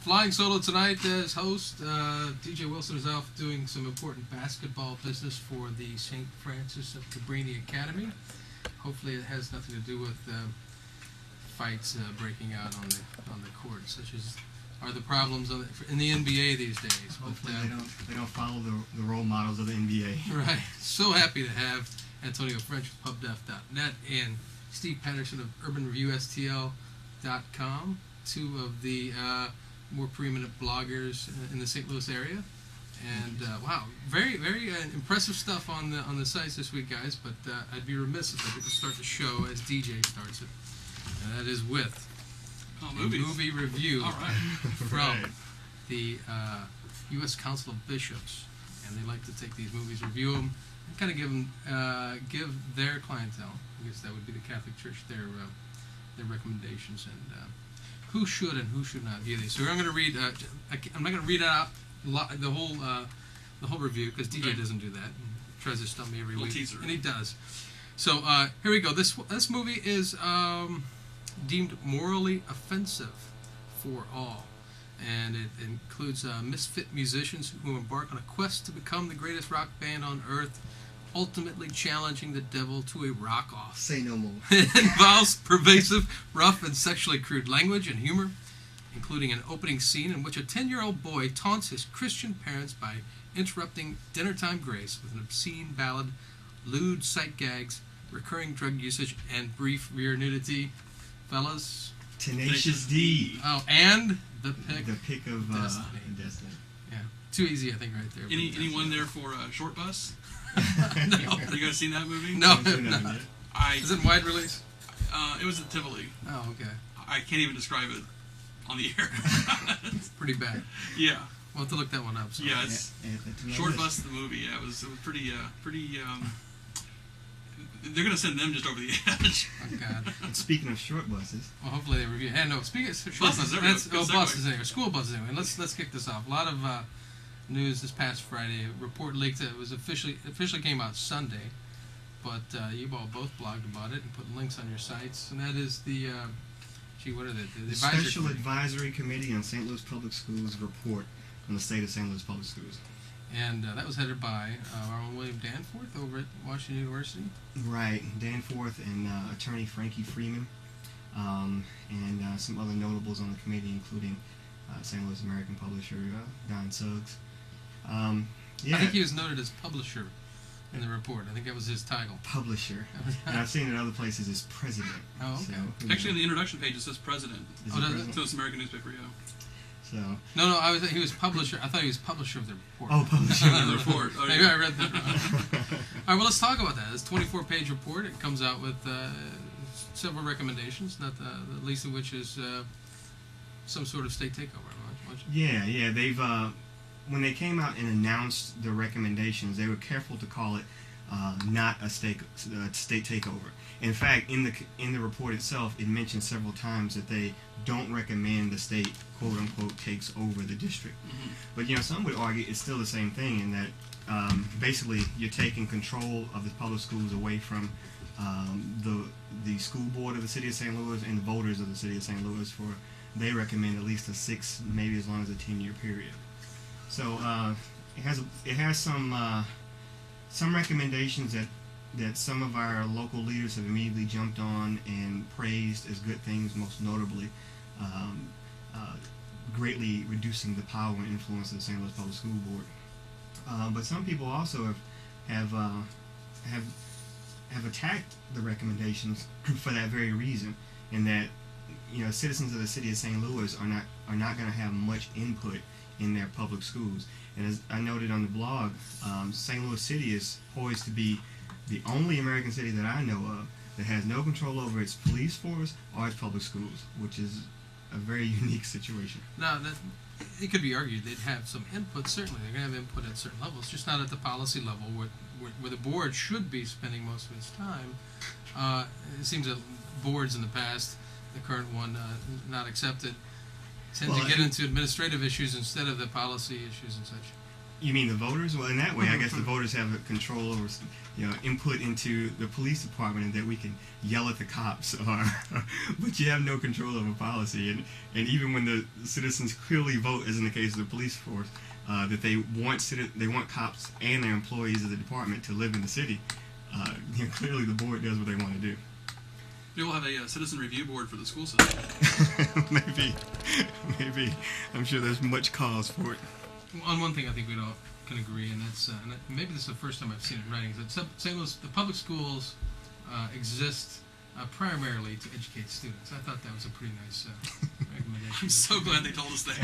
Flying solo tonight as host. DJ Wilson is off doing some important basketball business for the St. Francis of Cabrini Academy. Hopefully it has nothing to do with fights breaking out on the court, such as are the problems in the NBA these days. Hopefully they don't follow the role models of the NBA. Right. So happy to have Antonio French of PubDef.net and Steve Patterson of UrbanReviewSTL.com, two of the more preeminent bloggers in the St. Louis area. And wow, very, very impressive stuff on the sites this week, guys. But I'd be remiss if I didn't start the show as DJ starts it, and that is with a movie review from the U.S. Council of Bishops, and they like to take these movies, review them, and kind of give their clientele, I guess that would be the Catholic Church, their recommendations and who should and who should not view these. So I'm going to read. I'm not going to read out the whole review because DJ doesn't do that. He tries to stump me every week, teaser. And he does. So here we go. This movie is deemed morally offensive for all, and it includes misfit musicians who embark on a quest to become the greatest rock band on earth, ultimately challenging the devil to a rock-off. Say no more. It involves pervasive, rough, and sexually crude language and humor, including an opening scene in which a 10-year-old boy taunts his Christian parents by interrupting dinnertime grace with an obscene ballad, lewd sight gags, recurring drug usage, and brief rear nudity. Fellas? Tenacious D. Oh, and the pick of Destiny. Yeah, too easy, I think, right there. Anyone there for Short Bus? No. You guys seen that movie? No. Is it wide release? It was at Tivoli. Oh, okay. I can't even describe it on the air. It's pretty bad. Yeah. We'll have to look that one up. So. Yeah, it's Short Bus, the movie. Yeah, it was pretty. They're gonna send them just over the edge. Oh God. And speaking of short buses, well, hopefully they review. Hey, no, speaking of short buses, buses anyway. School buses anyway. Let's kick this off. A lot of news this past Friday. A report leaked that it was officially came out Sunday, but you all both blogged about it and put links on your sites, and that is the what are they? The Special Advisory Committee on St. Louis Public Schools report on the state of St. Louis Public Schools. And that was headed by our own William Danforth over at Washington University. Right, Danforth and attorney Frankie Freeman, and some other notables on the committee, including St. Louis American publisher Don Suggs. I think he was noted as publisher in the report. I think that was his title. Publisher. And I've seen it in other places as president. Oh, okay. So, actually, in the introduction page it says president. President? So it's American newspaper, yeah. So. No, he was publisher. I thought he was publisher of the report. Oh, publisher of the report. Oh, maybe I read that wrong. All right, well, let's talk about that. It's a 24-page report. It comes out with several recommendations, not the least of which is some sort of state takeover. Yeah. They've when they came out and announced the recommendations, they were careful to call it not a state takeover. In fact, in the report itself, it mentions several times that they don't recommend the state, quote unquote, takes over the district. Mm-hmm. But some would argue it's still the same thing in that basically you're taking control of the public schools away from the school board of the city of St. Louis and the voters of the city of St. Louis for they recommend at least a 6, maybe as long as a 10-year period. So it has some recommendations that some of our local leaders have immediately jumped on and praised as good things, most notably greatly reducing the power and influence of the St. Louis Public School Board. But some people also have attacked the recommendations for that very reason, in that citizens of the city of St. Louis are not going to have much input in their public schools. And as I noted on the blog, St. Louis City is poised to be the only American city that I know of that has no control over its police force or its public schools, which is a very unique situation. Now, it could be argued they'd have some input. Certainly, they're going to have input at certain levels, just not at the policy level where the board should be spending most of its time. It seems that boards in the past, the current one not accepted, tend to get into administrative issues instead of the policy issues and such. You mean the voters? Well, in that way, I guess the voters have a control over, input into the police department, and that we can yell at the cops, but you have no control over policy. And even when the citizens clearly vote, as in the case of the police force, that they want cops and their employees of the department to live in the city, clearly the board does what they want to do. Maybe we'll have a citizen review board for the school system. maybe. I'm sure there's much cause for it. On one thing I think we all can agree, and that's maybe this is the first time I've seen it in writing, is that St. Louis, the public schools exist primarily to educate students. I thought that was a pretty nice recommendation. I'm so glad they told us that.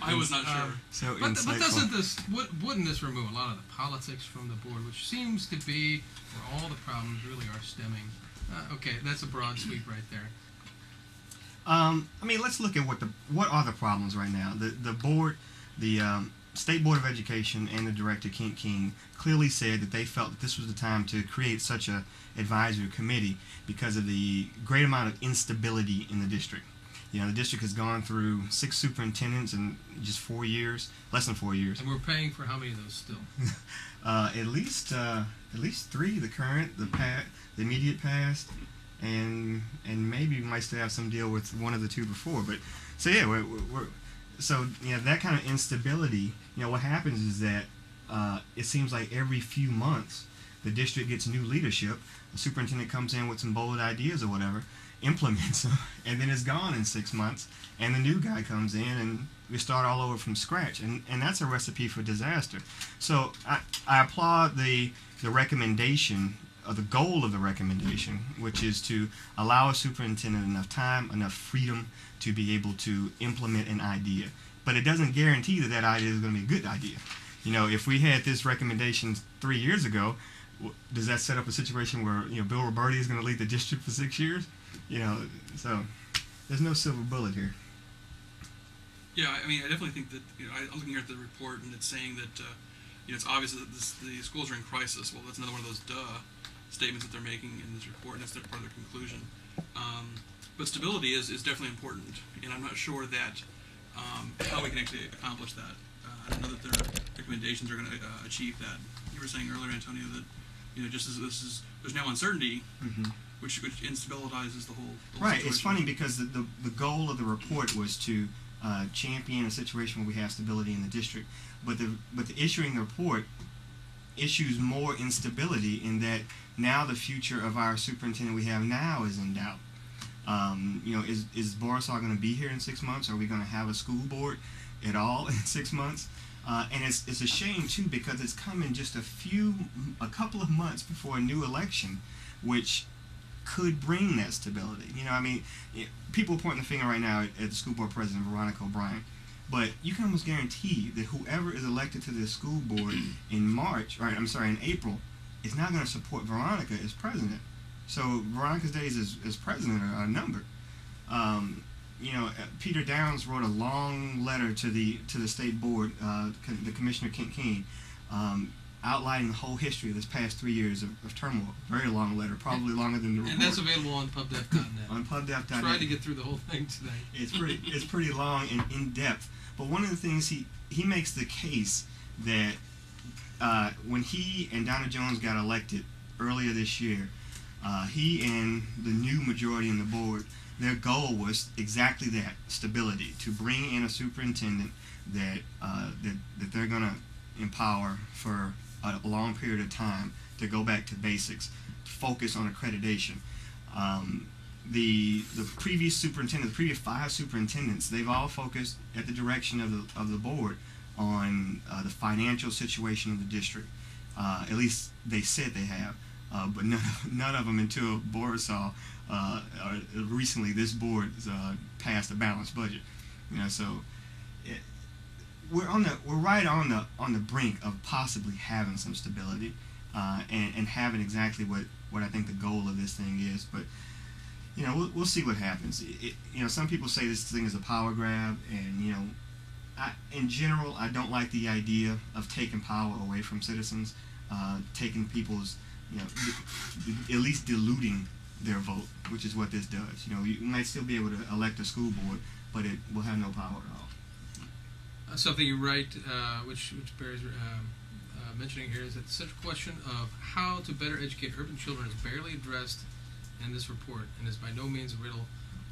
I was not sure. But wouldn't this remove a lot of the politics from the board, which seems to be where all the problems really are stemming? Okay, that's a broad sweep right there. Let's look at what are the problems right now. The board, the State Board of Education and the director, Kent King, clearly said that they felt that this was the time to create such a advisory committee because of the great amount of instability in the district. The district has gone through 6 superintendents in just 4 years, less than 4 years. And we're paying for how many of those still? At least 3: the current, the immediate past, and maybe we might still have some deal with one of the 2 before. But so yeah, that kind of instability. What happens is that it seems like every few months the district gets new leadership. The superintendent comes in with some bold ideas or whatever, implements them, and then it's gone in 6 months, and the new guy comes in, and we start all over from scratch, and that's a recipe for disaster. So I applaud the recommendation, or the goal of the recommendation, which is to allow a superintendent enough time, enough freedom to be able to implement an idea. But it doesn't guarantee that idea is going to be a good idea. If we had this recommendation 3 years ago, does that set up a situation where Bill Roberti is going to lead the district for 6 years? So there's no silver bullet here. Yeah, I definitely think that I'm looking here at the report, and it's saying that it's obvious that the schools are in crisis. Well, that's another one of those statements that they're making in this report, and that's part of their conclusion. But stability is definitely important, and I'm not sure that how we can actually accomplish that. I don't know that their recommendations are going to achieve that. You were saying earlier, Antonio, that just as there's now uncertainty, which instabilizes the whole right. situation. It's funny because the goal of the report was to champion a situation where we have stability in the district, but the issuing the report issues more instability in that now the future of our superintendent we have now is in doubt. Is Borisov going to be here in 6 months? Are we going to have a school board at all in 6 months? And it's a shame too, because it's coming just a couple of months before a new election, which could bring that stability. People are pointing the finger right now at the school board president, Veronica O'Brien, but you can almost guarantee that whoever is elected to the school board in April, is not going to support Veronica as president. So Veronica's days as president are numbered. Peter Downs wrote a long letter to the state board, the commissioner Kent King, outlining the whole history of this past 3 years of turmoil. Very long letter, probably longer than the report. And that's available on pubdef.net. On pubdef.net. Tried to get through the whole thing today. It's pretty long and in depth. But one of the things he makes the case that when he and Donna Jones got elected earlier this year, he and the new majority in the board, their goal was exactly that: stability, to bring in a superintendent that they're going to empower for a long period of time, to go back to basics, to focus on accreditation. The previous superintendent, the previous 5 superintendents, they've all focused at the direction of the board on the financial situation of the district. At least they said they have. But none of them until Borisov. Recently, this board passed a balanced budget. So we're right on the brink of possibly having some stability, and having exactly what I think the goal of this thing is. But we'll see what happens. Some people say this thing is a power grab, and in general, I don't like the idea of taking power away from citizens, taking people's, at least diluting their vote, which is what this does. You might still be able to elect a school board, but it will have no power at all. something you write, which bears mentioning here, is that the central question of how to better educate urban children is barely addressed in this report, and is by no means a riddle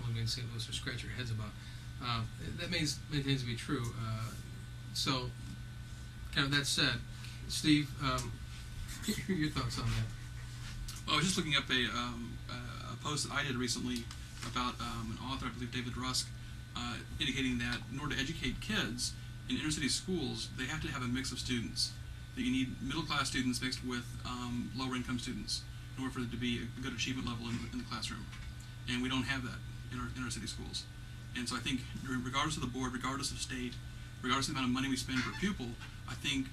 only in St. Louis or scratch your heads about. That maintains to be true. So, kind of that said, Steve, your thoughts on that? Well, I was just looking up a post that I did recently about an author, I believe David Rusk, indicating that in order to educate kids in inner city schools, they have to have a mix of students. That you need middle class students mixed with lower income students in order for there to be a good achievement level in the classroom. And we don't have that in our inner city schools. And so I think, regardless of the board, regardless of state, regardless of the amount of money we spend per pupil, I think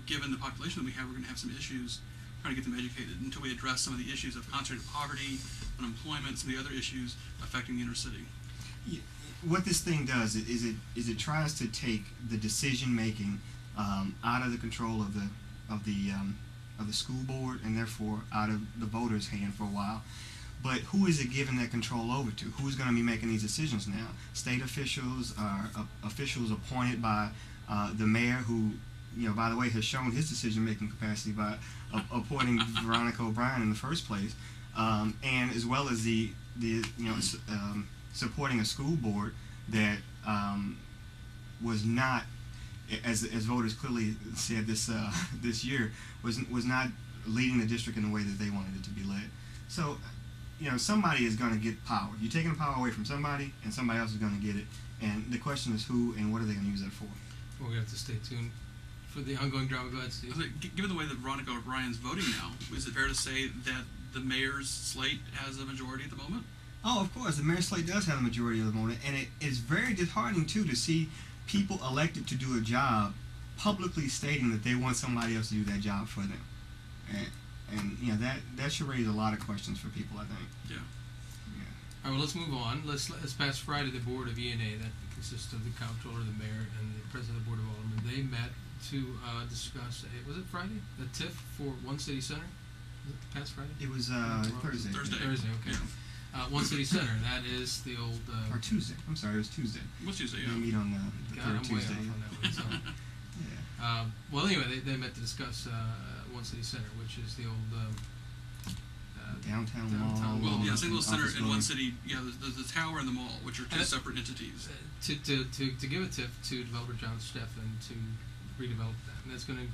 given the population that we have, we're going to have some issues trying to get them educated until we address some of the issues of concentrated poverty, unemployment, some of the other issues affecting the inner city. What this thing does is it tries to take the decision making out of the control of the school board, and therefore out of the voters' hand for a while. But who is it giving that control over to? Who's going to be making these decisions now? State officials are officials appointed by the mayor, who, by the way, has shown his decision-making capacity by appointing Veronica O'Brien in the first place, and as well as the supporting a school board that was not, as voters clearly said this year, was not leading the district in the way that they wanted it to be led. So, somebody is going to get power. You're taking the power away from somebody, and somebody else is going to get it. And the question is who and what are they going to use that for? Well, we have to stay tuned for the ongoing drama. Go ahead, Steve. Given the way that Veronica O'Brien's voting now, is it fair to say that the mayor's slate has a majority at the moment? Oh, of course. The mayor's slate does have the majority of the moment, and it is very disheartening, too, to see people elected to do a job publicly stating that they want somebody else to do that job for them. And that should raise a lot of questions for people, I think. Yeah. All right, well, let's move on. Let's pass Friday. The board of ENA, that consists of the comptroller, the mayor, and the president of the board of aldermen, they met to discuss, was it Friday? The TIF for One City Center? Was it past Friday? It was Thursday. Thursday, okay. Yeah. One City Center, that is the old... or Tuesday. I'm sorry, it was Tuesday. It was Tuesday, yeah. We meet on the God, third Tuesday. I'm way off on that one, so. Yeah. Well, anyway, they met to discuss One City Center, which is the old downtown Downtown mall. Well, yeah, St. Louis Center office and One building. City, yeah, the tower and the mall, which are two separate entities. to give a tip to developer John Steffen to redevelop that, and that's going to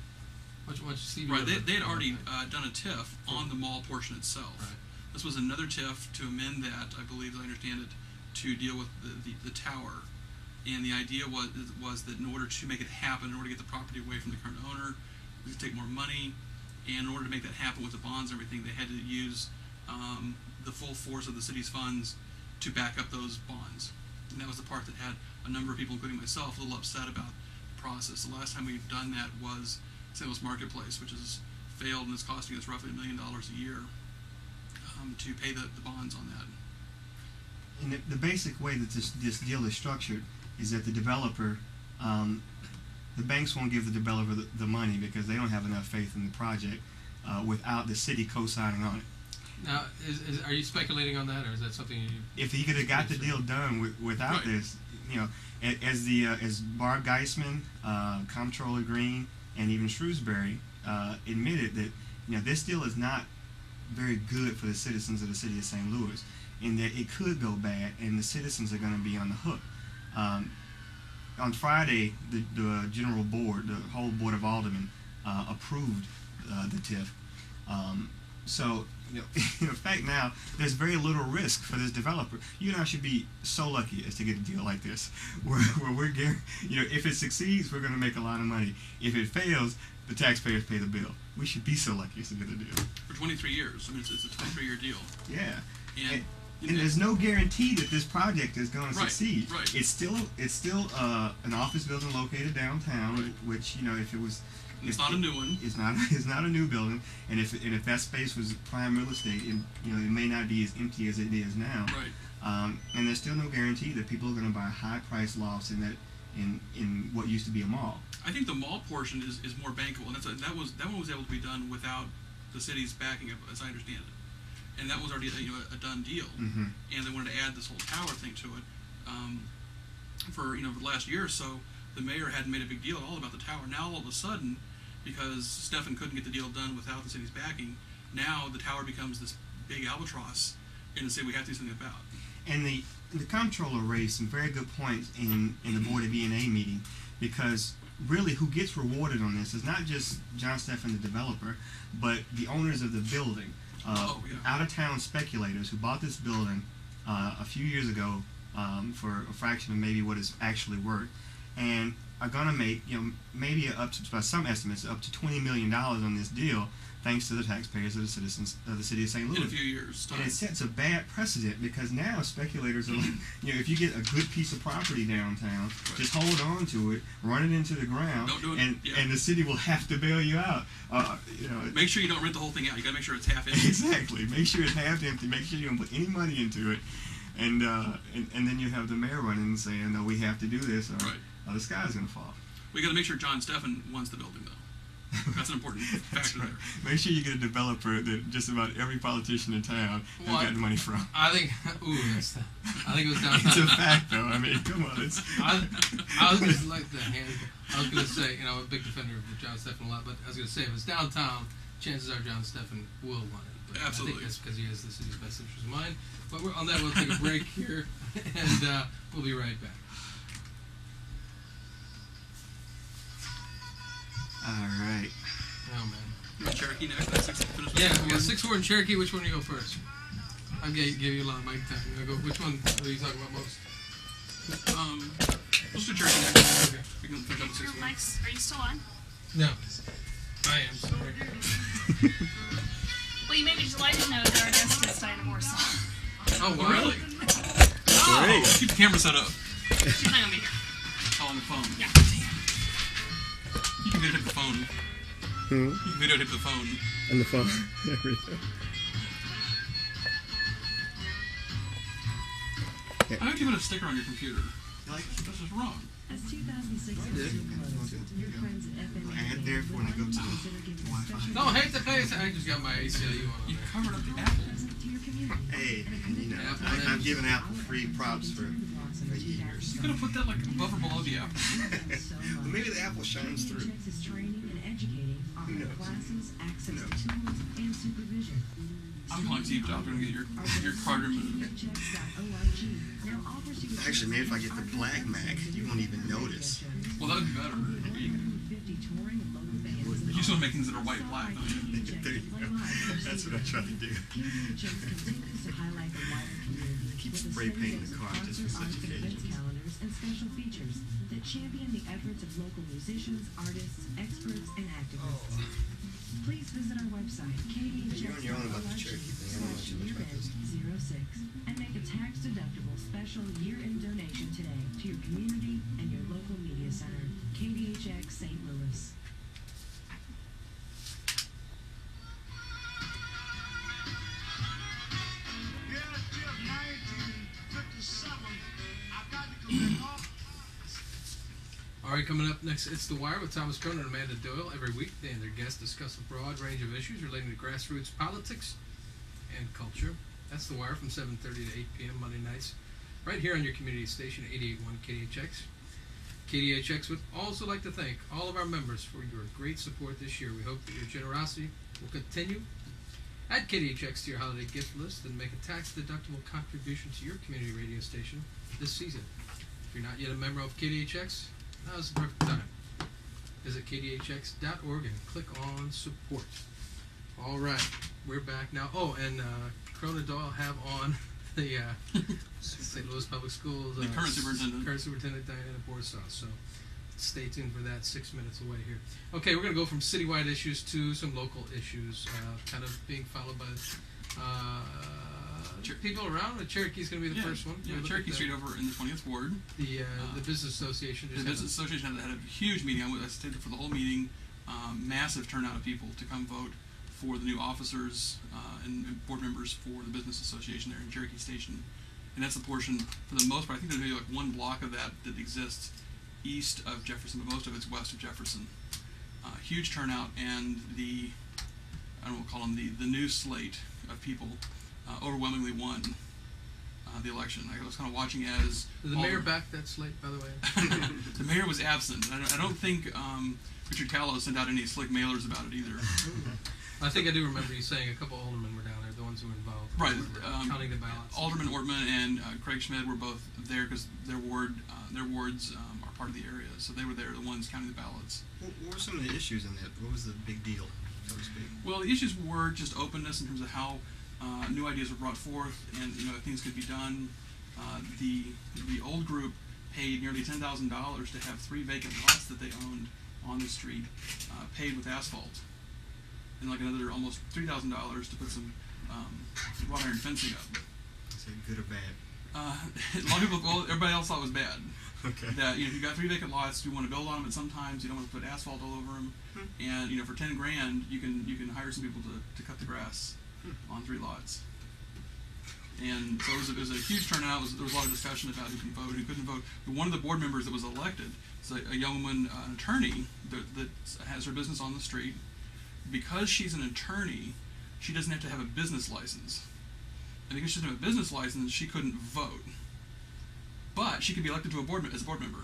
much Steve. Right, they had already done a TIF on the mall portion itself. Right. This was another TIF to amend that, I believe, as I understand it, to deal with the tower. And the idea was that in order to make it happen, in order to get the property away from the current owner, we could take more money. And in order to make that happen with the bonds and everything, they had to use the full force of the city's funds to back up those bonds. And that was the part that had a number of people, including myself, a little upset about the process. The last time we've done that was St. Louis Marketplace, which has failed and is costing us roughly $1 million a year to pay the bonds on that. And the basic way that this deal is structured is that the developer, the banks won't give the developer the money because they don't have enough faith in the project without the city co-signing on it. Now, are you speculating on that, or is that something you? If he could have got the deal done without Right. this, as Barb Geisman, Comptroller Green, and even Shrewsbury admitted that this deal is not very good for the citizens of the city of St. Louis, in that it could go bad, and the citizens are going to be on the hook. On Friday, the general board, the whole board of aldermen, approved the TIF. So, in effect now, there's very little risk for this developer. You and I should be so lucky as to get a deal like this, where we're if it succeeds, we're going to make a lot of money. If it fails, the taxpayers pay the bill. We should be so lucky as to get a deal. For 23 years. I mean, it's a 23-year deal. Yeah. And there's no guarantee that this project is going to Right, succeed. right. It's still an office building located downtown, Right. which if it was, it's not a new one. It's not a new building, and if that space was prime real estate, it may not be as empty as it is now. Right. And there's still no guarantee that people are going to buy high-priced lofts in what used to be a mall. I think the mall portion is more bankable, and that one was able to be done without the city's backing up, as I understand it, and that was already a done deal. Mm-hmm. And they wanted to add this whole tower thing to it for the last year or so. the mayor hadn't made a big deal at all about the tower. Now all of a sudden, because Stefan couldn't get the deal done without the city's backing, now the tower becomes this big albatross in the city we have to do something about. And the comptroller raised some very good points in the Board of E&A meeting, because really who gets rewarded on this is not just John Stephan, the developer, but the owners of the building. Out-of-town speculators who bought this building a few years ago for a fraction of maybe what it's actually worth, and are going to make, maybe up to, by some estimates, up to $20 million on this deal, thanks to the taxpayers of the citizens of the city of St. Louis. In a few years' time. And it sets a bad precedent, because now speculators are like, if you get a good piece of property downtown, just hold on to it, run it into the ground, Don't do it. and the city will have to bail you out. Make sure you don't rent the whole thing out. You got to make sure it's half empty. Exactly. Make sure it's half empty. Make sure you don't put any money into it, and then you have the mayor running and saying, "No, we have to do this, or the sky's gonna fall." We got to make sure John Stephan wants the building, though. That's an important factor right. there. Make sure you get a developer that just about every politician in town has gotten money from. I think, I think it was downtown. It's a fact, though. I mean, come on. I was going to like the hand. I was going to say, I'm a big defender of John Stephan a lot, but I was going to say, if it's downtown, chances are John Stephan will want it. But Absolutely. I think that's because he has the city's best interest in mind. But on that, we'll take a break here, and we'll be right back. All right. Oh, man. You want Cherokee next? That's finish Yeah, we got 6-4 in Cherokee. Which one do you go first? I gave you a lot of mic time. Which one are you talking about most? Let's do Cherokee next. Okay. We can finish up the 6-4. Mike's, are you still on? No. I am, sorry. Well, you made me delighted to know that our guest is Diana Warsaw. Oh, wow. Really? Great. Keep the camera set up. She's not gonna be here. Oh, on the phone. Yeah. You can videotape the phone. You can videotape the phone. On the phone. There we go. How would you put a sticker on your computer? Like, this is wrong. As 2006 your friends at FM Add there for when I go to the Wi-Fi. No, hate the face. I just got my ACLU on You there. covered up the apple. to your community. Hey, I've given Apple free props for years. You could have put that like above or below the apple. Well, maybe the apple shines through. KDHX is training and educating, offering knows? classes, access Who to tools, and supervision. I'm calling Steve Jobs. We're gonna get your card removed. KDHX.org now offers you Actually, maybe if I get the black Mac, you won't even notice. Well, that would be better. 50 touring and local bands. You just want to make things that are white black, don't you? There you go. That's what I try to do. KDHX continues to highlight the wider community. Keep with a spray painting series the of car just for sponsored such art, events occasions. calendars, and special features that champion the efforts of local musicians, artists, experts, and activists. Please visit our website, You're on your own about the Cherokee thing. I don't know too much about this. KDHX.org/year-end 06 and make a tax-deductible special year-end donation today to your community and your local media center, KDHX St. Louis. All right, coming up next, it's The Wire with Thomas Cronin and Amanda Doyle. Every week, they and their guests discuss a broad range of issues relating to grassroots politics and culture. That's The Wire from 7:30 to 8 p.m. Monday nights, right here on your community station, 88.1 KDHX. KDHX would also like to thank all of our members for your great support this year. We hope that your generosity will continue. Add KDHX to your holiday gift list and make a tax-deductible contribution to your community radio station this season. If you're not yet a member of KDHX, now's the perfect time. Visit kdhx.org and click on support. All right, we're back now. Oh, and Cronin Doyle have on the St. Louis Public Schools The current superintendent. Diana Warsaw. So stay tuned for that. 6 minutes away here. Okay, we're going to go from citywide issues to some local issues, kind of being followed by people around. Cherokee's going to be the first one. Yeah, Cherokee Street over in the 20th Ward. The Business Association. The Business Association had a huge meeting. I stayed there for the whole meeting. Massive turnout of people to come vote for the new officers and board members for the Business Association there in Cherokee Station. And that's the portion, for the most part, I think there's maybe like one block of that exists east of Jefferson, but most of it's west of Jefferson. Huge turnout, and I don't know what we'll call them, the new slate of people overwhelmingly won the election. I was kind of watching as Did the mayor back that slate, by the way? the mayor was absent. I don't think Richard Callow sent out any slick mailers about it either. I think I do remember you saying a couple aldermen were down there, the ones who were involved. Right, Counting the ballots. Alderman Ortman and Craig Schmidt were both there because their wards are part of the area, so they were there, the ones counting the ballots. What were some of the issues in that? What was the big deal, so to speak? Well, the issues were just openness in terms of how new ideas were brought forth, and things could be done. The old group paid nearly $10,000 to have 3 vacant lots that they owned on the street paved with asphalt, and like another almost $3,000 to put some wrought iron fencing up. Is it good or bad? A lot of people, well, everybody else thought it was bad. Okay. That if you got 3 vacant lots, you want to build on them, but sometimes you don't want to put asphalt all over them. And for $10,000, you can hire some people to cut the grass on 3 lots. And so it was a huge turnout. There was a lot of discussion about who can vote, who couldn't vote. But one of the board members that was elected is a young woman, an attorney that has her business on the street. Because she's an attorney, she doesn't have to have a business license. And because she doesn't have a business license, she couldn't vote. But she could be elected to as a board member.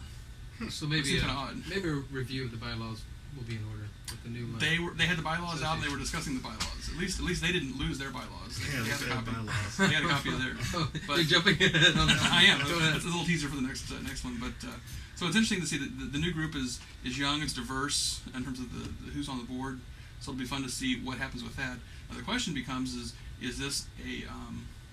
So maybe Seems kinda odd. maybe a review of the bylaws will be in order with the new. They had the bylaws out and they were discussing the bylaws. At least they didn't lose their bylaws. Yeah, They had a they had copy. bylaws. They had a copy of theirs. Oh, But- you're jumping ahead on that. I am. Go ahead. That's a little teaser for the next one. But so it's interesting to see that the new group is young, it's diverse in terms of the who's on the board. So it'll be fun to see what happens with that. Now the question becomes: is this a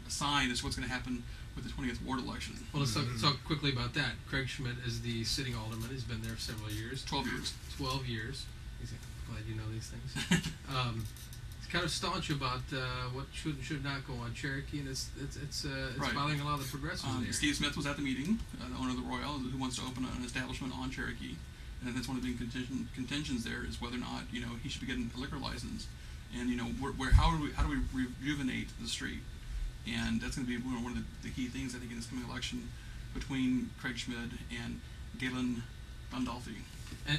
sign as to what's going to happen with the 20th ward election? Well, let's talk quickly about that. Craig Schmidt is the sitting alderman. He's been there several years. 12 years. 12 years. He's glad you know these things. He's kind of staunch about what should and should not go on Cherokee, and it's Right. bothering a lot of the progressives there. Steve Smith was at the meeting, the owner of the Royal, who wants to open an establishment on Cherokee, and that's one of the big contentions there is whether or not he should be getting a liquor license, and how do we rejuvenate the street, and that's going to be one of the key things I think in this coming election between Craig Schmidt and Galen Gandolfi.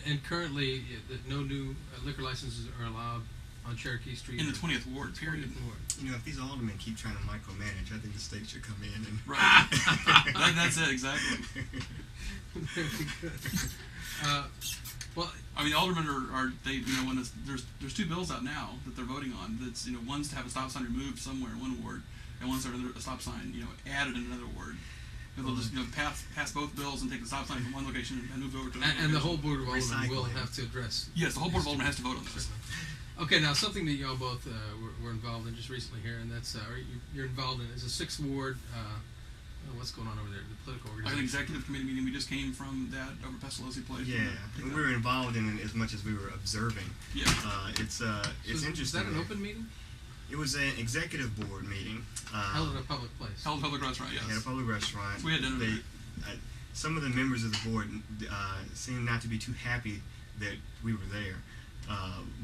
And currently, no new liquor licenses are allowed on Cherokee Street. In the 20th ward, period. 20th ward. If these aldermen keep trying to micromanage, I think the state should come in and. Right. That's it, exactly. Very good. Well, I mean, the aldermen are they when there's 2 bills out now that they're voting on. That's one's to have a stop sign removed somewhere in one ward, and one's to have a stop sign added in another ward. And they'll just pass both bills and take the stop sign from one location and move it over to another. and the location. whole board of aldermen will Recycling. have to address. Yes, the whole board of aldermen has to vote on this. Okay, now something that y'all both were involved in just recently here, and that's you're involved in is a 6th ward. What's going on over there? The political Like an organization. executive committee meeting, we just came from that over Pestalozzi Place. Yeah, and we were involved in it as much as we were observing. Yeah. It's So interesting. Is that an open meeting? It was an executive board meeting. Held in a public place. Held public restaurant, yes. They had a public restaurant. We had dinner there. Some of the members of the board seemed not to be too happy that we were there.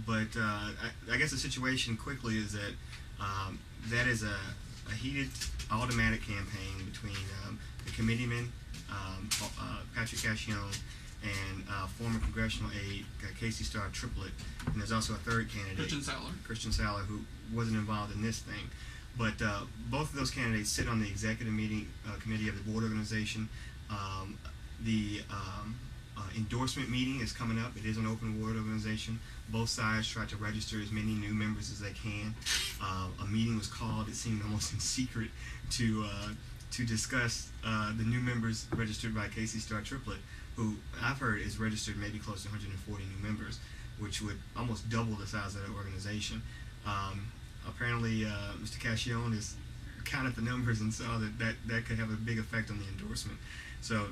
But I guess the situation quickly is that that is a heated automatic campaign between the committeeman, Patrick Cascione, and former congressional aide Casey Starr Triplett, and there's also a third candidate, Christian Saller, who wasn't involved in this thing. But both of those candidates sit on the executive meeting committee of the board organization. The endorsement meeting is coming up. It is an open board organization. Both sides try to register as many new members as they can. A meeting was called. It seemed almost in secret to discuss the new members registered by Casey Starr Triplett, who I've heard is registered maybe close to 140 new members, which would almost double the size of that organization. Apparently, Mr. Cascione is counted the numbers and saw that could have a big effect on the endorsement. So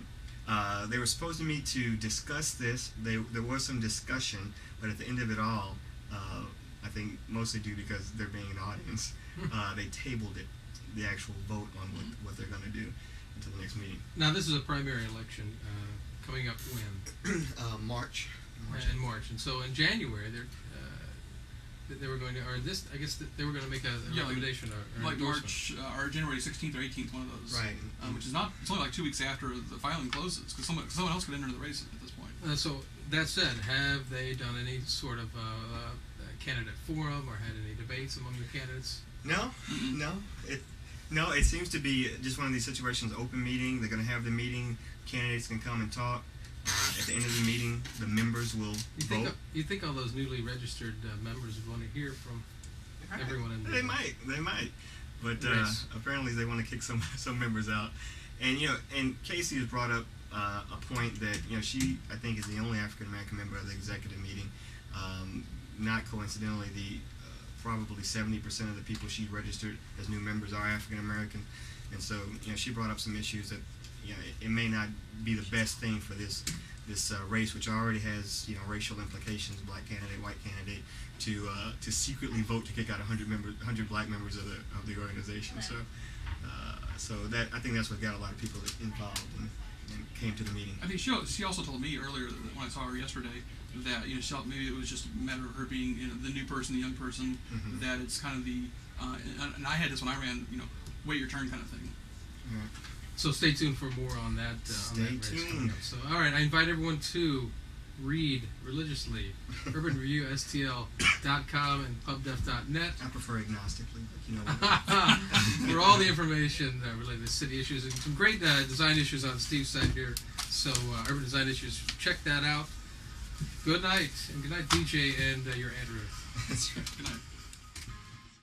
they were supposed to meet to discuss this. There was some discussion, but at the end of it all, I think mostly due because there being an audience, they tabled it, the actual vote on what they're going to do until the next meeting. Now this is a primary election coming up when? March. In March, and so in January they were going to, or this, I guess they were going to make a recommendation or like endorsement. March or January 16th or 18th, one of those. Right. Which is not. It's only like 2 weeks after the filing closes, because someone else could enter the race at this point. So that said, have they done any sort of candidate forum or had any debates among the candidates? No, no. No, it seems to be just one of these situations. Open meeting. They're going to have the meeting. Candidates can come and talk. At the end of the meeting, the members will vote. You think all those newly registered members would want to hear from everyone in the They might, but Yes. apparently they want to kick some members out. And and Casey has brought up a point that she, I think, is the only African American member of the executive meeting. Not coincidentally, probably 70% of the people she registered as new members are African American, and so she brought up some issues that it may not be the best thing for this race, which already has racial implications, black candidate, white candidate, to secretly vote to kick out 100 black members of the organization. So that, I think that's what got a lot of people involved and came to the meeting. I think she also told me earlier that when I saw her yesterday that she felt maybe it was just a matter of her being the new person, the young person. Mm-hmm. That it's kind of the and I had this when I ran, wait your turn kind of thing. Yeah. So stay tuned for more on that. Stay on that race tuned. coming up. So, all right, I invite everyone to read religiously urbanreviewstl.com and pubdef.net I prefer agnostically, but for all the information related to city issues and some great design issues on Steve's site here. So, Urban Design Issues, check that out. Good night, and good night, DJ, and your Andrew. That's right. Good night.